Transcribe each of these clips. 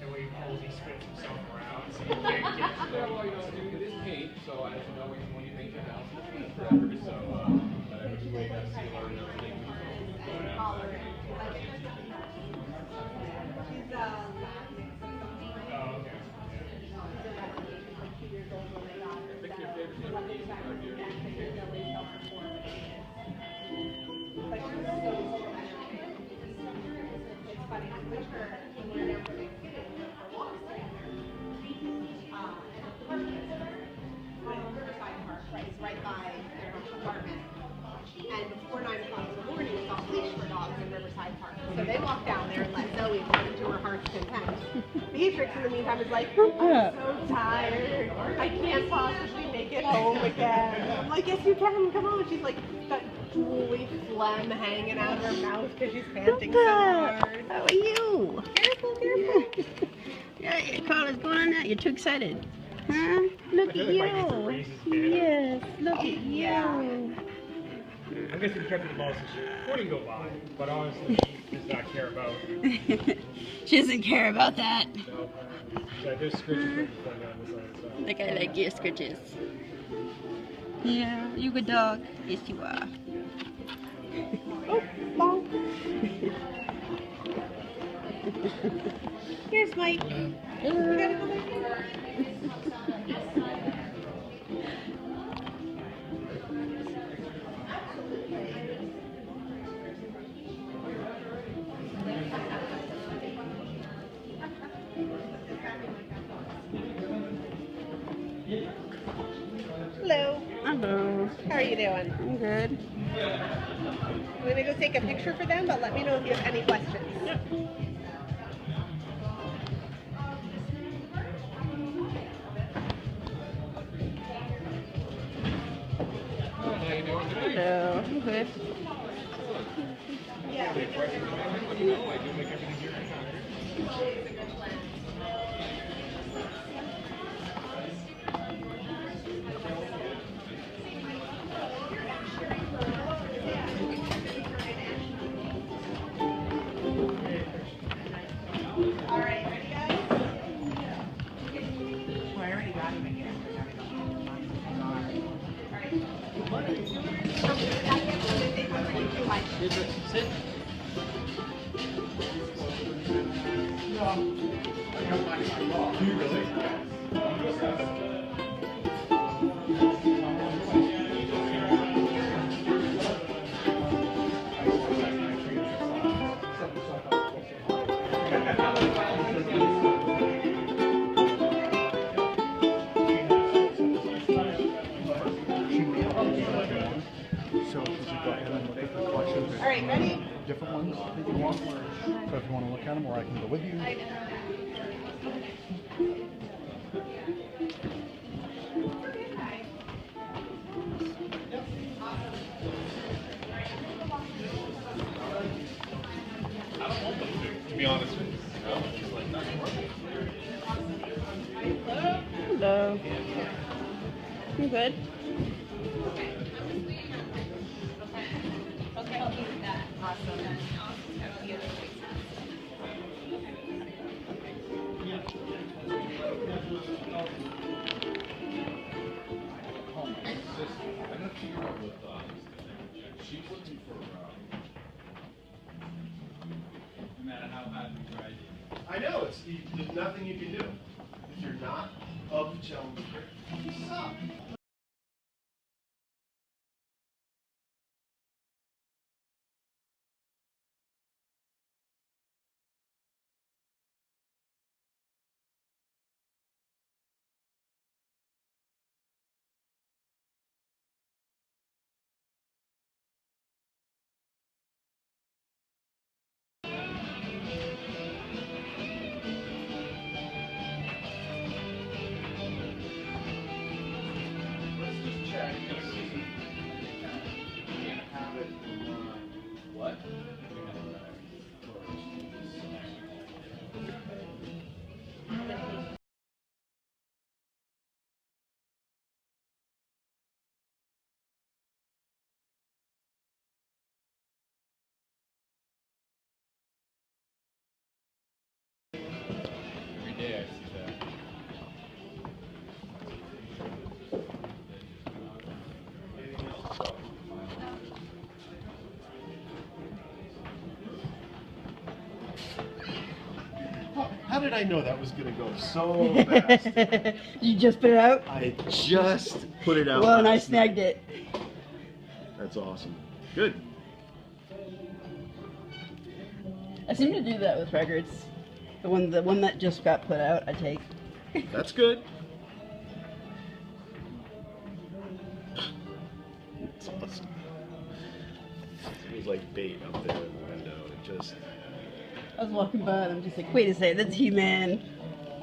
And we hold these spins himself around, so you can't get well, you know, it is paint, so as you know, when you paint your house, it's paint forever, so every way that sealer and everything. Oh, okay. Right by their apartment. And before 9 o'clock in the morning, it's off leash for dogs in Riverside Park. So they walk down there and let Zoe run to her heart's content. Beatrix, in the meantime, is like, I'm so tired. I can't possibly make it home again. I'm like, yes, you can. Come on. She's like, got drooly phlegm hanging out of her mouth because she's panting so hard. How are you? Careful, careful. Yeah, your collar's going on now. You're too excited. Huh? Look at you. Yes, look at you. I guess the detective law says recording go by, but honestly, she does not care about. She doesn't care about that. So, there's scritches on this side. Like I like your scritches. Yeah, you good dog. Yes, you are. Oh, bonk. Here's Mike. We gotta go back here. Hello. Hello. How are you doing? I'm good. I'm gonna go take a picture for them, but let me know if you have any questions. Yep. How you doing today? Hello. I'm good. Let me know. I do make everything here. All right, ready, guys? Well, I already got him again. Sit. Do you really? So if you go ahead and look at the collections, All right, ready? different ones that you want. So if you want to look at them, or I can go with you. To be honest with you. Hello. You good? She's looking for, no matter how hard we try. I know, there's nothing you can do. If you're not of the gentleman's grade, you suck. did I know that was gonna go so fast? You just put it out? I just put it out. Well, and I last night. snagged it. That's awesome. Good. I seem to do that with records. The one that just got put out, I take. That's good. That's awesome. It was like bait up there in the window. It just. I was walking by and I'm just like, wait a second, that's He-Man.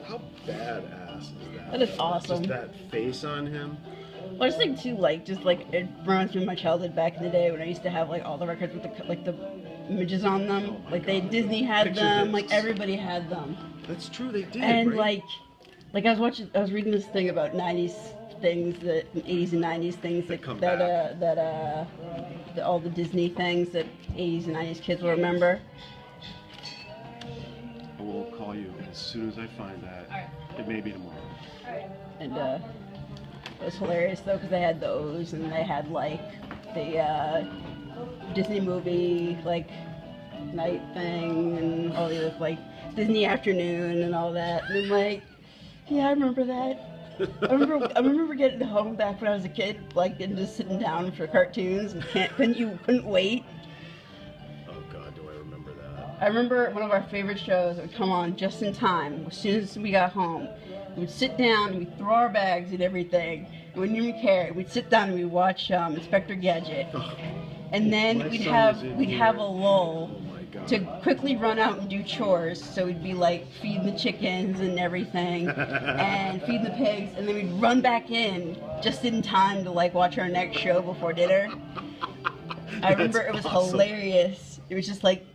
How badass is that? That is awesome. Just that face on him. Well, I just think too, it reminds me of my childhood back in the day when I used to have like all the records with the images on them. Oh my like God. Disney had Picture them, discs. like everybody had them. That's true, they did. And right? like I was reading this thing about 90s things, 80s and 90s things That come that all the Disney things that 80s and 90s kids will remember. I will call you as soon as I find that. It may be tomorrow. And it was hilarious though because they had those and they had like the Disney movie like night thing and all the other like Disney afternoon and all that. And I'm like, yeah, I remember that. I remember getting home back when I was a kid, like and just sitting down for cartoons and couldn't wait. Oh God, do I remember that? I remember one of our favorite shows would come on just in time. As soon as we got home, we'd sit down and we'd throw our bags and everything. And we didn't even care. We'd sit down and we'd watch Inspector Gadget. And then My we'd son have was in we'd here. have a lull Oh my God. to quickly run out and do chores. So we'd be like feeding the chickens and everything and feeding the pigs, and then we'd run back in just in time to like watch our next show before dinner. I remember it was hilarious. It was just like,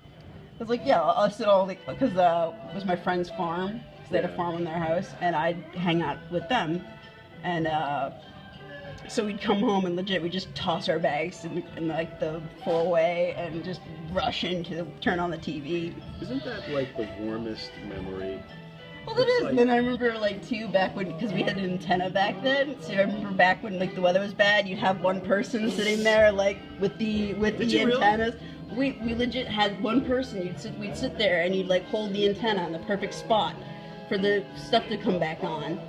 I was like, yeah, I'll sit all like, because it was my friend's farm, because they had a farm in their house, and I'd hang out with them, and so we'd come home and legit we'd just toss our bags in like the four-way and just rush turn on the TV. Isn't that like the warmest memory? Well, it is. And then I remember like too back when, because we had an antenna back then. So I remember back when like the weather was bad, you'd have one person sitting there like with the antennas. We legit had one person. We'd sit there and you'd like hold the antenna in the perfect spot for the stuff to come back on.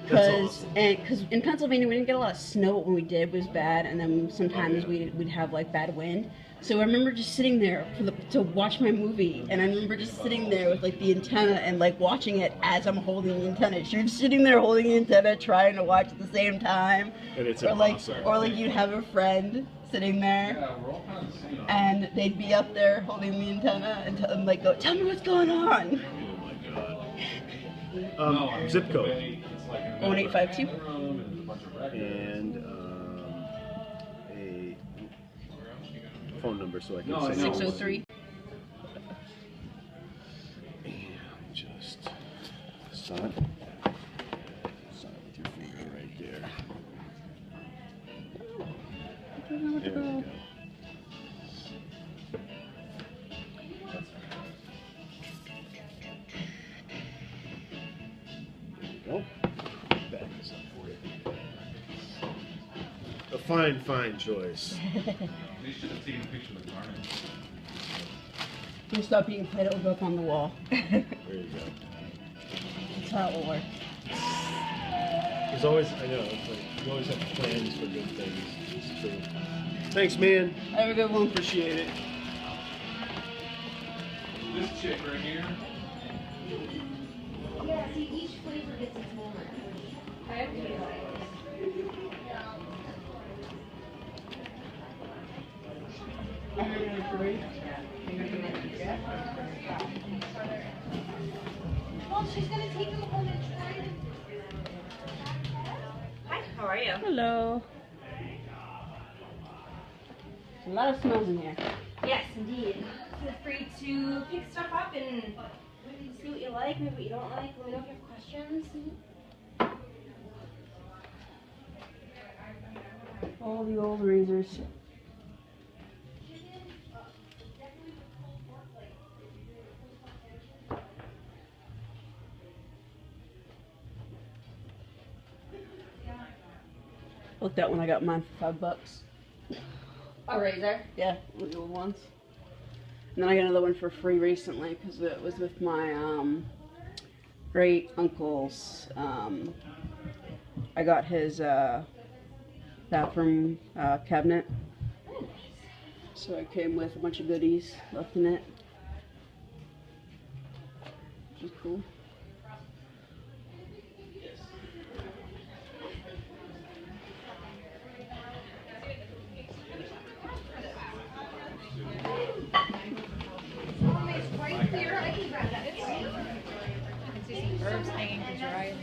Because in Pennsylvania we didn't get a lot of snow. When we did, it was bad, and then sometimes we'd have like bad wind. So I remember just sitting there to watch my movie, and I remember just sitting there with like the antenna and like watching it as I'm holding the antenna. So you're sitting there holding the antenna, trying to watch at the same time. And it's or like impossible. or like you'd have a friend sitting there, and they'd be up there holding the antenna and like go, tell me what's going on. Oh my God. Zip code. 1852. And a phone number so I can say 603. And just sign it with your finger right there. There we go. Nope. Back this up for you. A fine choice. They should have taken a picture of the garment. You stop being played, it'll go up on the wall. There you go. That's how it will work. There's always, I know, it's like, you always have plans for good things. It's true. Thanks, man. Have a good one. Appreciate it. This chick right here. Yeah, see, each flavor gets its moment. Well, she's gonna take them home and try them. Hi, how are you? Hello. A lot of smells in here. Yes, indeed. Feel free to pick stuff up and see what you like, maybe what you don't like. Let me know if you have questions. All the old razors. Looked at when I got mine for $5. A razor? Yeah, the old ones. And then I got another one for free recently because it was with my great uncle's. I got his bathroom cabinet. So it came with a bunch of goodies left in it. Which is cool. Right here, I can grab that. Herbs hanging to dry.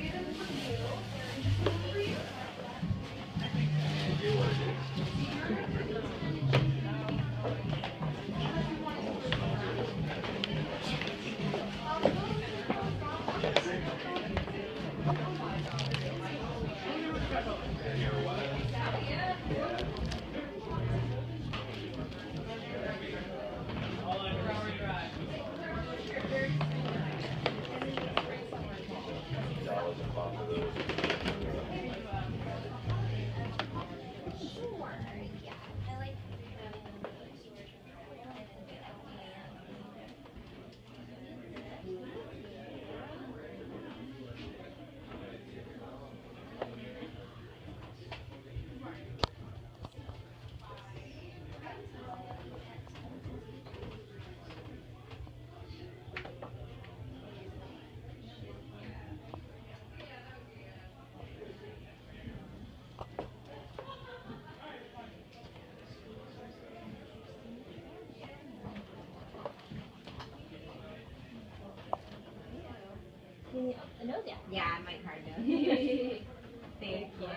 Yeah, my card does. Thank you.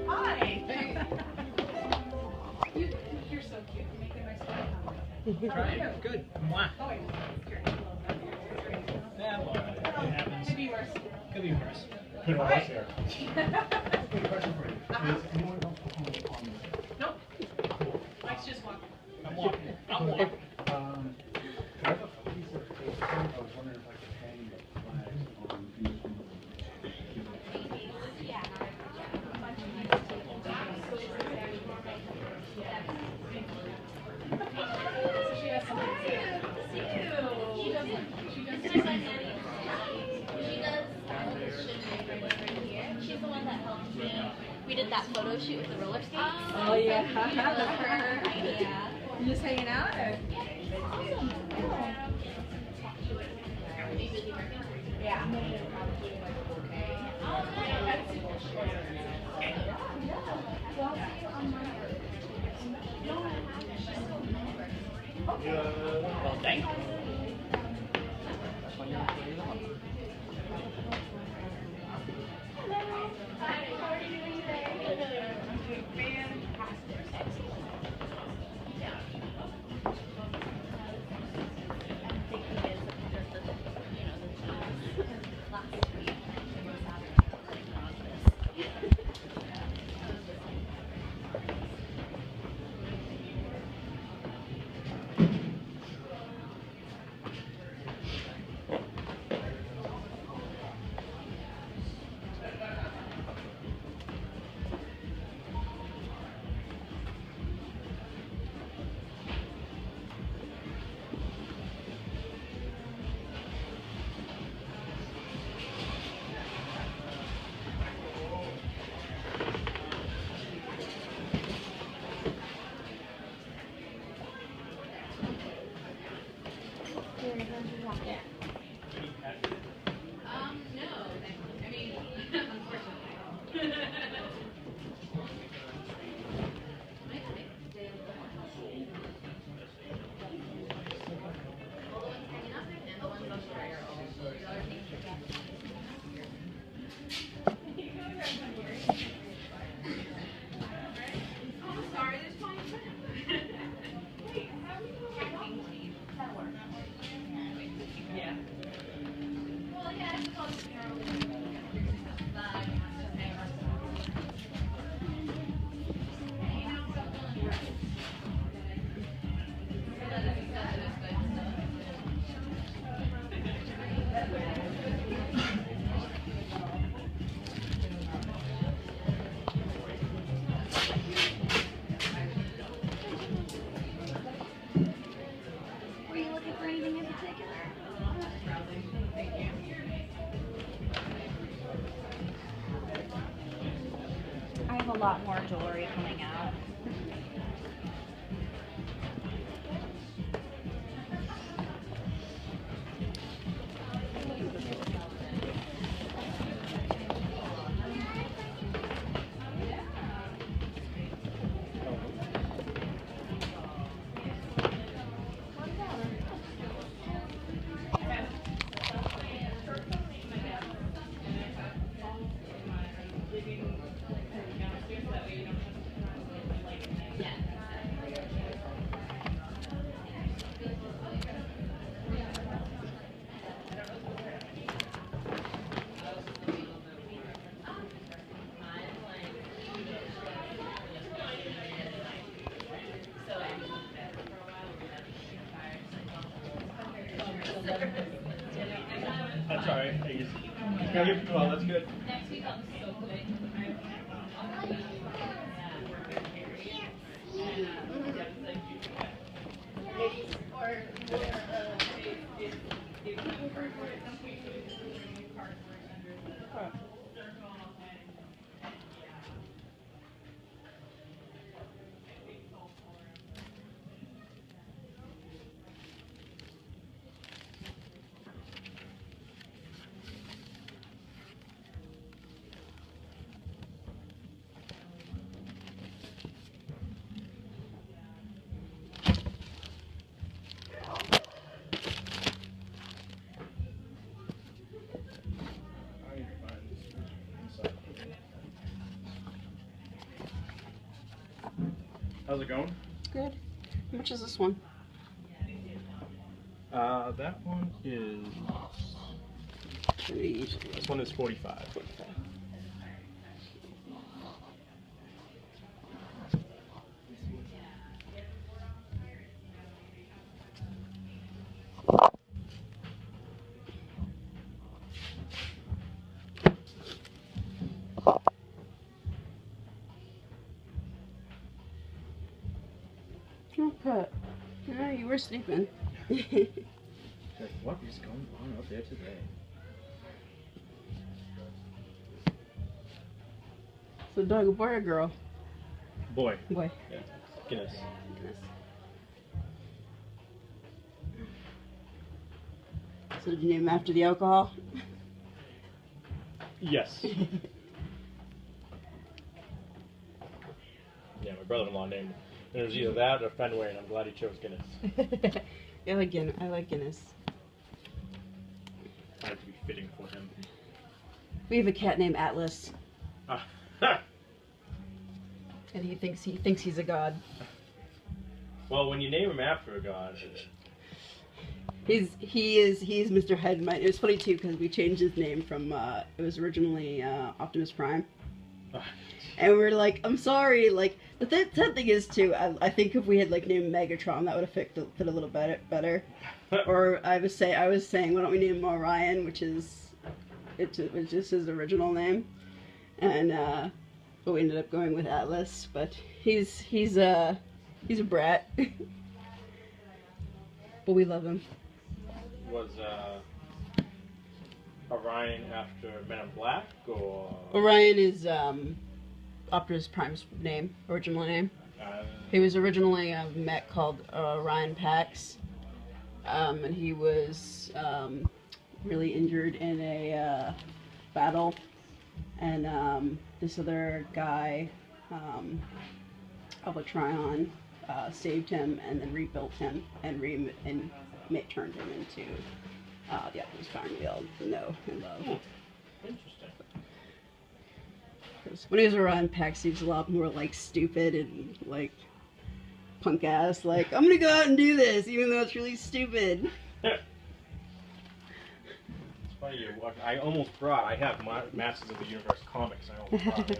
Hi. You're so cute. You're making my stomach. Try it. Good. Mwah. Oh, wait. Yeah, well, it happens. Could be worse. Could be worse. Put it on us there. Quick question for you. Is anyone else performing on this? Nope. Mike's just walking. I'm walking. I'm walking. I have a piece of paper. I was wondering if I could hang the flags on these. She's the one that helped me. We did that photo shoot with the roller skates. Oh, yeah. That was her idea. You just hanging out? Or? Yeah. Well, thank you. No. I mean, unfortunately. Were you looking for anything in particular? I have a lot more jewelry coming out. That's alright. Well, that's good. Next week I'm so good. How's it going? Good. How much is this one? That one is. This one is 45. Okay. Yeah, you were sleeping. Like, what is going on out there today? So, dog, a boy or girl? Boy. Boy. Yeah. Guinness. So, did you name him after the alcohol? Yes. Yeah, my brother-in-law named it. It was either that or Fenway, and I'm glad he chose Guinness. I like Guinness. Had to be fitting for him. We have a cat named Atlas, Ah. and he thinks he's a god. Well, when you name him after a god, He's Mr. Headmind. It was funny too because we changed his name from it was originally Optimus Prime, and we were like, I'm sorry. Like the sad thing is too, I think if we had like named Megatron, that would have fit a little better. Or I was saying, why don't we name him Orion, which is just his original name, and but we ended up going with Atlas. But he's a brat, but we love him. was Orion after Men in Black, or? Orion is Optimus Prime's original name. He was originally a mech called Orion Pax. and he was really injured in a battle, and this other guy, Albatryon, saved him and then rebuilt him and turned him into the Optimus Prime we all know and love. Interesting. When he was around PAX, he was a lot more like stupid and like punk ass. Like, I'm gonna go out and do this, even though it's really stupid. It's funny you walk. I almost brought. I have Masters of the Universe comics. I almost brought them,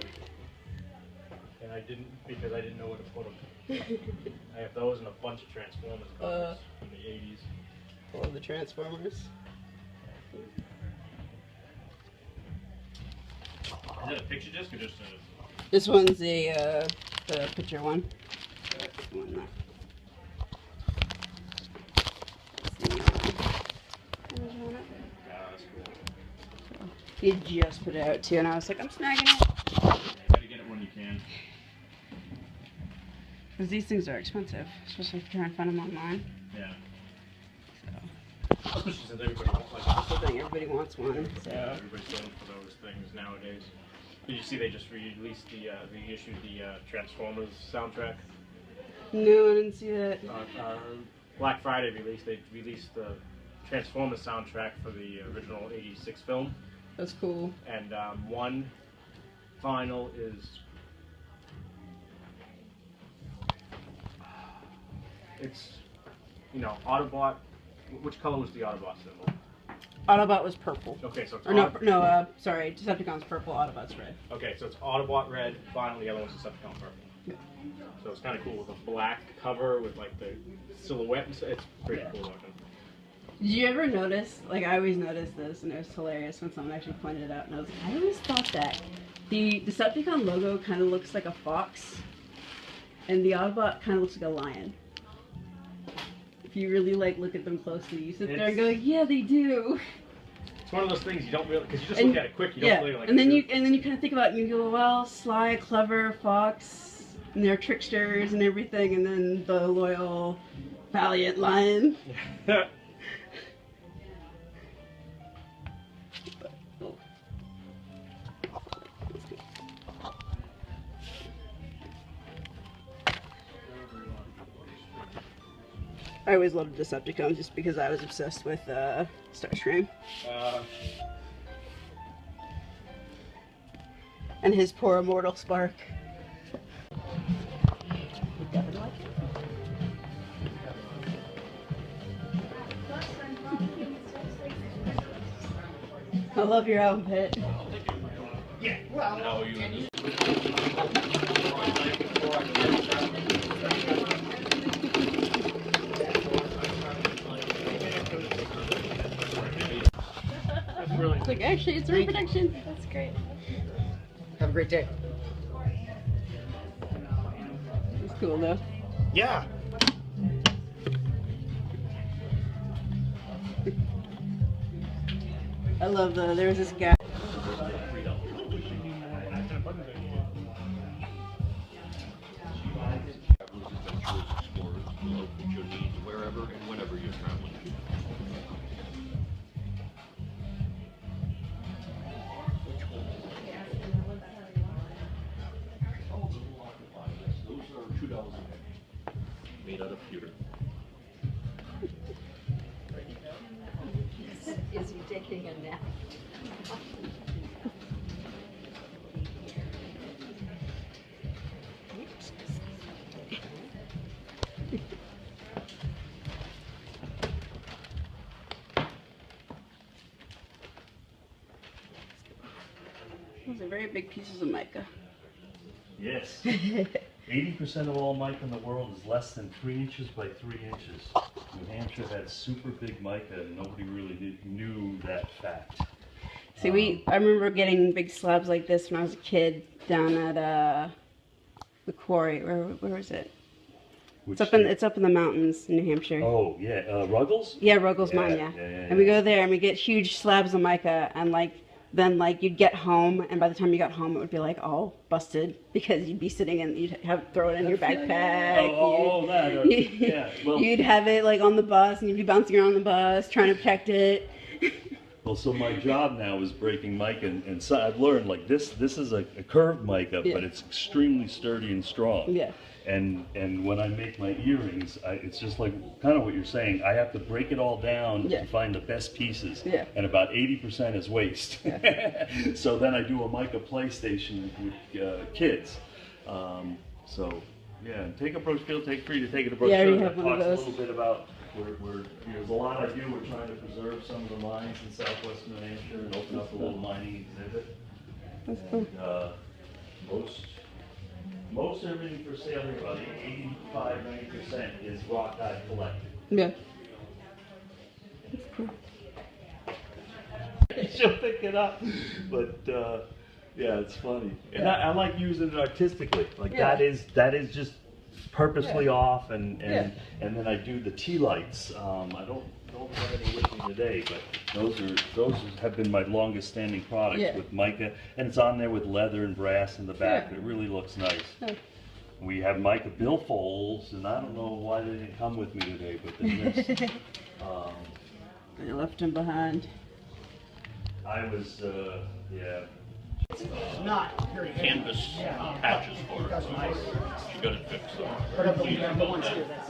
and I didn't because I didn't know where to put them. I have those and a bunch of Transformers comics from the '80s. All of the Transformers. Is that a picture disc or just a? This one's the picture one. The one there. That's cool. He just put it out too, and I was like, I'm snagging it. Try to get it when you can. Because these things are expensive, especially if you try and find them online. Yeah. So, Especially since everybody wants like. I think everybody wants one. So. Yeah, everybody's going for those things nowadays. Did you see they just released reissued the Transformers soundtrack? No, I didn't see that. Black Friday they released the Transformers soundtrack for the original '86 film, That's cool. and one vinyl is Autobot. Which color was the Autobot symbol? Autobot was purple. Okay, so it's Sorry, Decepticon's purple, Autobot's red. Okay, so it's Autobot red, vinyl, the other one's Decepticon purple. Yeah. So it's kind of cool with a black cover with like the silhouette and stuff. It's pretty cool looking. Did you ever notice, like I always noticed this, and it was hilarious when someone actually pointed it out, and I was like, I always thought that the Decepticon logo kind of looks like a fox, and the Autobot kind of looks like a lion. If you really like look at them closely, you sit there and go, yeah, they do. It's one of those things you don't really, because you just look at it quick, you don't really like. And then you kind of think about it, and you go, well, sly, clever, fox, and they're tricksters and everything, and then the loyal, valiant lion. I always loved Decepticons just because I was obsessed with Starscream. And his poor immortal spark. I love your outfit. Yeah. Well, no, you. It's like, actually, it's reproduction. That's great. Have a great day. It's cool though. Yeah. I love there was this guy. Wherever and whenever you're traveling. Those are $2 a day. Made out of pewter. Is he taking a nap? Those are very big pieces of mica. Yes. 80% of all mica in the world is less than 3 inches by 3 inches. New Hampshire had super big mica and nobody really knew that fact. See, I remember getting big slabs like this when I was a kid down at the quarry. Where was it? It's up in the mountains in New Hampshire. Oh, yeah. Ruggles? Yeah, Ruggles Mine, yeah. And we go there and we get huge slabs of mica, and like then like you'd get home, and by the time you got home, it would be like all busted because you'd be sitting and you'd have throw it in your backpack. Yeah. Well, You'd have it like on the bus, and you'd be bouncing around the bus trying to protect it. well, so my job now is breaking mica, and so I've learned like this is a curved mica, Yeah. but it's extremely sturdy and strong. Yeah. And when I make my earrings, it's just like kind of what you're saying. I have to break it all down Yeah. to find the best pieces, Yeah. and about 80% is waste. Yeah. So then I do a mica PlayStation with kids. So yeah, and take a brochure. Feel free to take it a brochure. Yeah, I already that have one of talks those. a little bit about. There's a lot I do. We're trying to preserve some of the mines in southwest New Hampshire and open up a little mining exhibit. That's cool. Most everything for sale here, about 85–90% is rock I collected. Yeah. That's cool. She'll pick it up, but yeah, it's funny, and Yeah. I like using it artistically. Like Yeah. that is just purposely Yeah. off, and Yeah. then I do the tea lights. I don't have any with me today, but those have been my longest standing products Yeah. with mica, and it's on there with leather and brass in the back. Yeah. It really looks nice. Yeah. We have mica billfolds, and I don't know why they didn't come with me today, but they missed. They left him behind. I was, yeah. Not very heavy. Canvas patches for it. That's nice. She got it fixed. But of the ones here, that's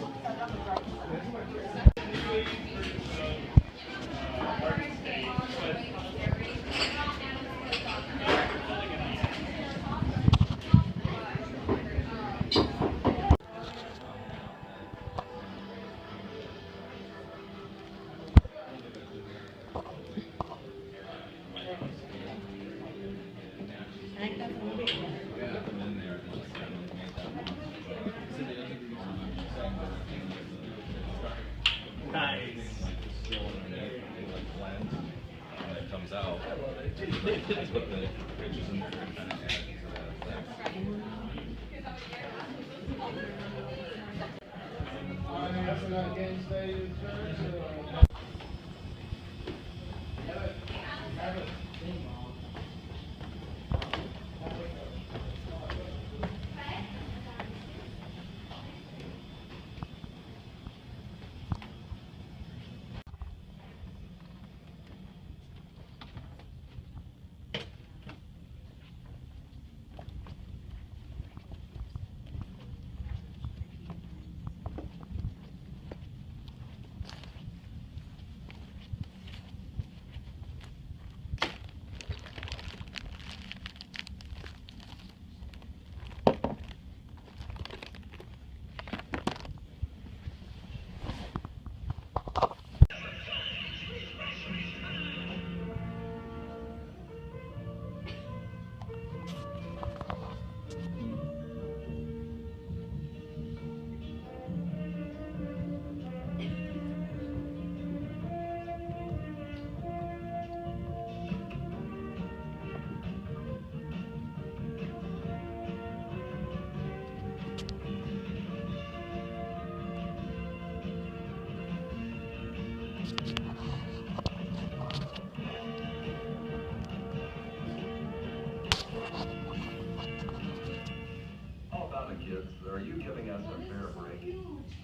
Kids, are you giving us a fair break?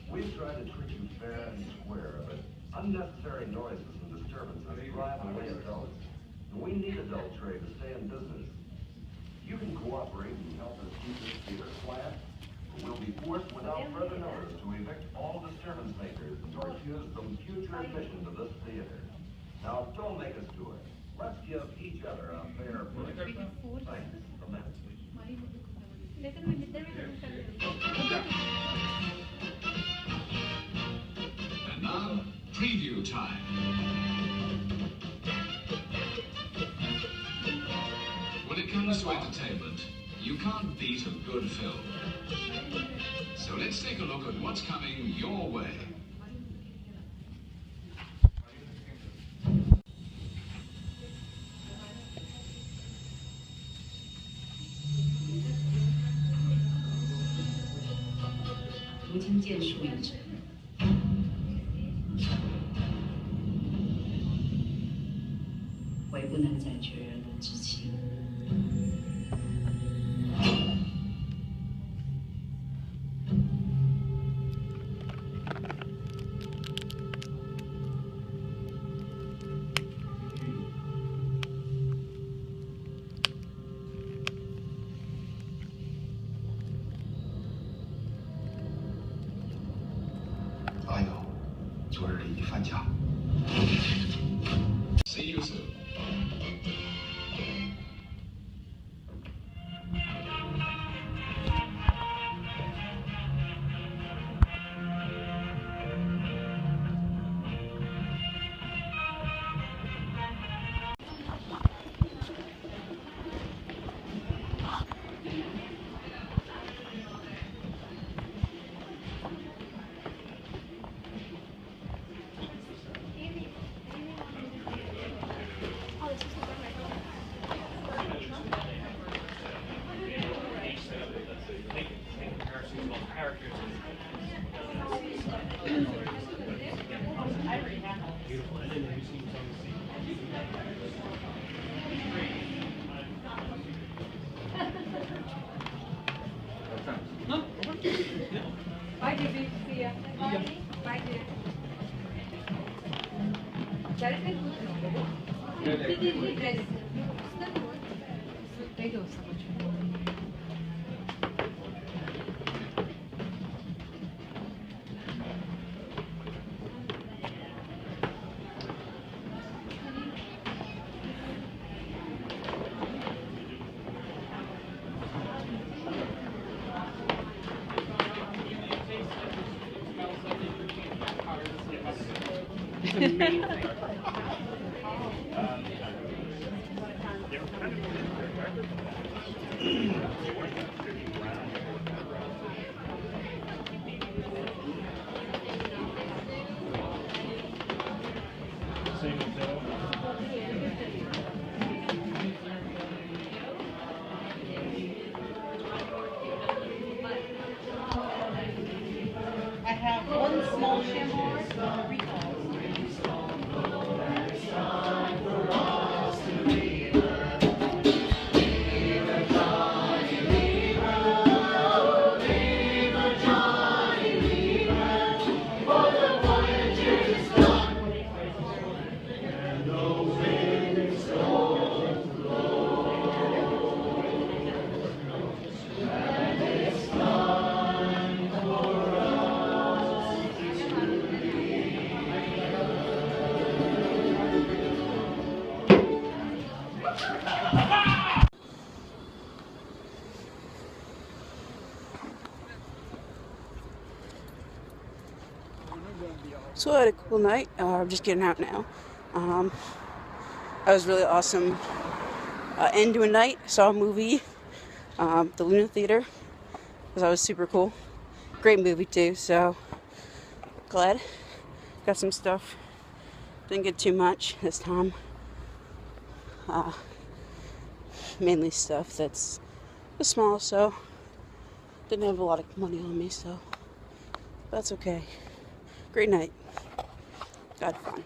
We've tried to treat you fair and square, but unnecessary noises and disturbances drive away adults. And we need adult trade to stay in business. You can cooperate and help us keep this theater quiet, or we'll be forced without further notice to evict all disturbance makers and refuse them future admission to this theater. Now, don't make us do it. Let's give each other a fair break. Thanks. From that. And now, preview time. When it comes to entertainment, you can't beat a good film. So let's take a look at what's coming your way. 为不能再绝了之情。阿友，昨日已返家。See you soon. Bye, Gibby. See ya. Bye, dear. 잘했네. They go so much more. I have one small chamois and three calls. So I had a cool night. I'm just getting out now. That was really awesome. End to a night. Saw a movie, the Luna Theater. That was super cool. Great movie too. So glad. Got some stuff. Didn't get too much this time. Mainly stuff that's small. So didn't have a lot of money on me. So that's okay. Great night. Got fun.